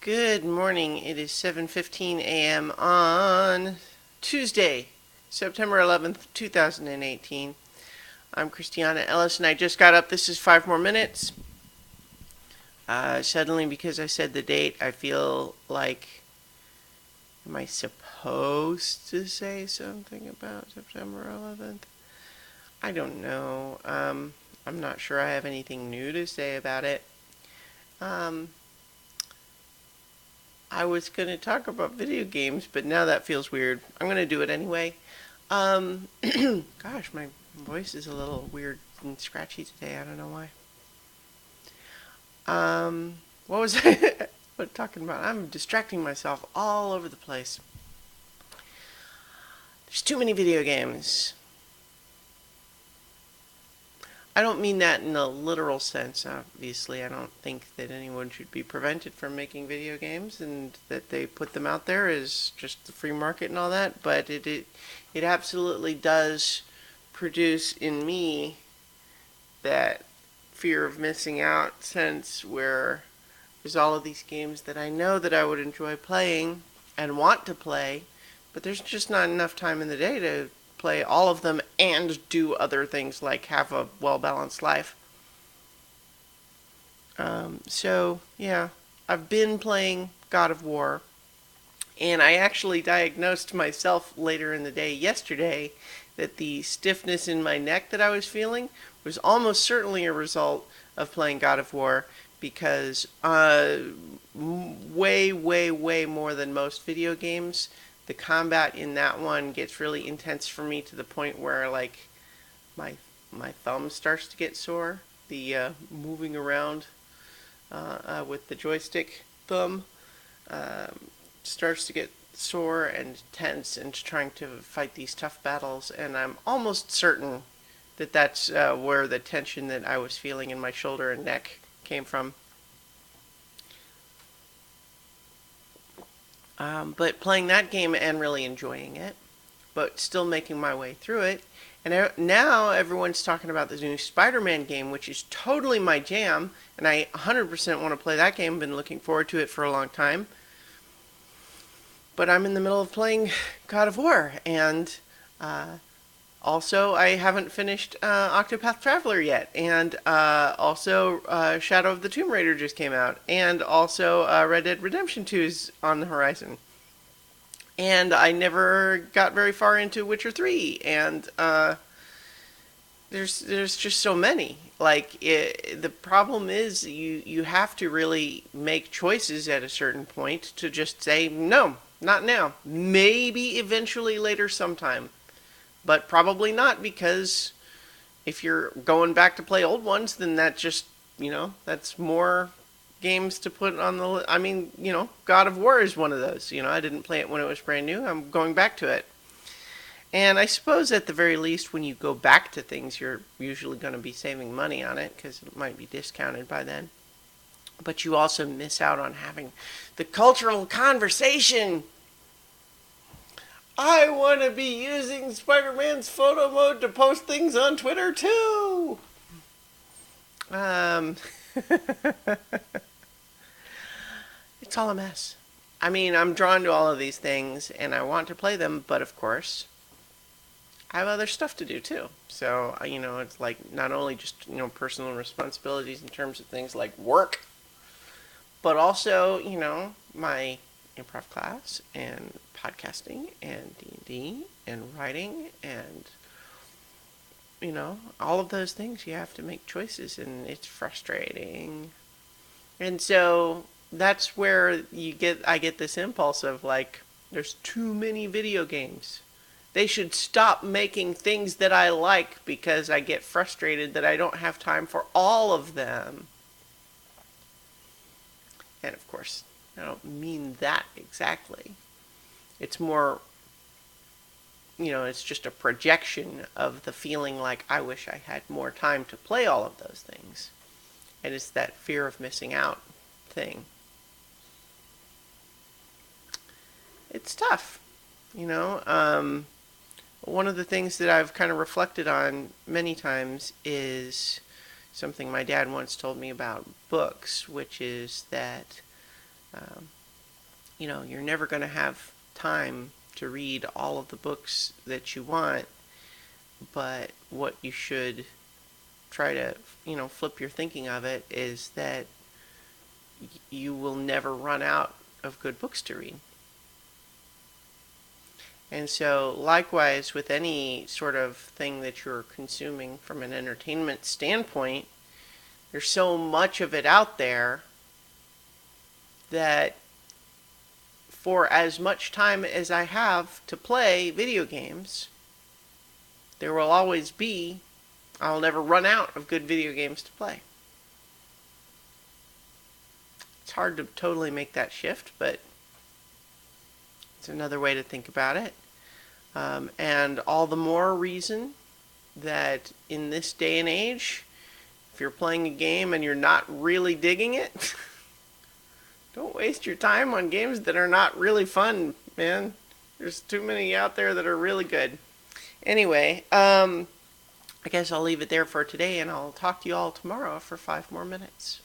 Good morning. It is 7:15 a.m. on Tuesday, September 11th, 2018. I'm Christiana Ellis, and I just got up. This is 5 more minutes. Suddenly, because I said the date, I feel like, am I supposed to say something about September 11th? I don't know. I'm not sure I have anything new to say about it. I was going to talk about video games, but now that feels weird. I'm going to do it anyway. Gosh, my voice is a little weird and scratchy today. I don't know why. What was I talking about? I'm distracting myself all over the place. There's too many video games. I don't mean that in a literal sense, obviously. I don't think that anyone should be prevented from making video games and that they put them out there as just the free market and all that, but it absolutely does produce in me that fear of missing out sense where there's all of these games that I know that I would enjoy playing and want to play, but there's just not enough time in the day to play all of them and do other things like have a well-balanced life. So, yeah, I've been playing God of War, and I actually diagnosed myself later in the day yesterday that the stiffness in my neck that I was feeling was almost certainly a result of playing God of War because way, way, way more than most video games, the combat in that one gets really intense for me to the point where like my thumb starts to get sore. The moving around with the joystick thumb starts to get sore and tense and trying to fight these tough battles, and I'm almost certain that that's where the tension that I was feeling in my shoulder and neck came from. But playing that game and really enjoying it, but still making my way through it. And now everyone's talking about the new Spider-Man game, which is totally my jam, and I 100% want to play that game. I've been looking forward to it for a long time. But I'm in the middle of playing God of War, and also I haven't finished Octopath Traveler yet, and also Shadow of the Tomb Raider just came out, and also Red Dead Redemption 2 is on the horizon. And I never got very far into Witcher 3, and there's just so many. Like, the problem is you have to really make choices at a certain point to just say, no, not now. Maybe eventually later sometime. But probably not, because if you're going back to play old ones, then that just, that's more games to put on the. I mean, God of War is one of those. I didn't play it when it was brand new. I'm going back to it. And I suppose at the very least, when you go back to things, you're usually going to be saving money on it because it might be discounted by then. But you also miss out on having the cultural conversation. I want to be using Spider-Man's photo mode to post things on Twitter too. It's all a mess. I mean, I'm drawn to all of these things and I want to play them, but of course, I have other stuff to do too. So, it's like not only just, personal responsibilities in terms of things like work, but also, my improv class and podcasting and D&D and writing and all of those things. You have to make choices and it's frustrating. And so that's where I get this impulse of like, there's too many video games. They should stop making things that I like because I get frustrated that I don't have time for all of them. And of course, I don't mean that exactly. It's more, it's just a projection of the feeling like I wish I had more time to play all of those things. And it's that fear of missing out thing. It's tough, One of the things that I've kind of reflected on many times is something my dad once told me about books, which is that you're never going to have time to read all of the books that you want, but what you should try to, flip your thinking of it is that you will never run out of good books to read. And so, likewise, with any sort of thing that you're consuming from an entertainment standpoint, there's so much of it out there that for as much time as I have to play video games, there will always be, I'll never run out of good video games to play. It's hard to totally make that shift, but it's another way to think about it. And all the more reason that in this day and age, if you're playing a game and you're not really digging it, don't waste your time on games that are not really fun, man. There's too many out there that are really good. Anyway, I guess I'll leave it there for today, and I'll talk to you all tomorrow for 5 more minutes.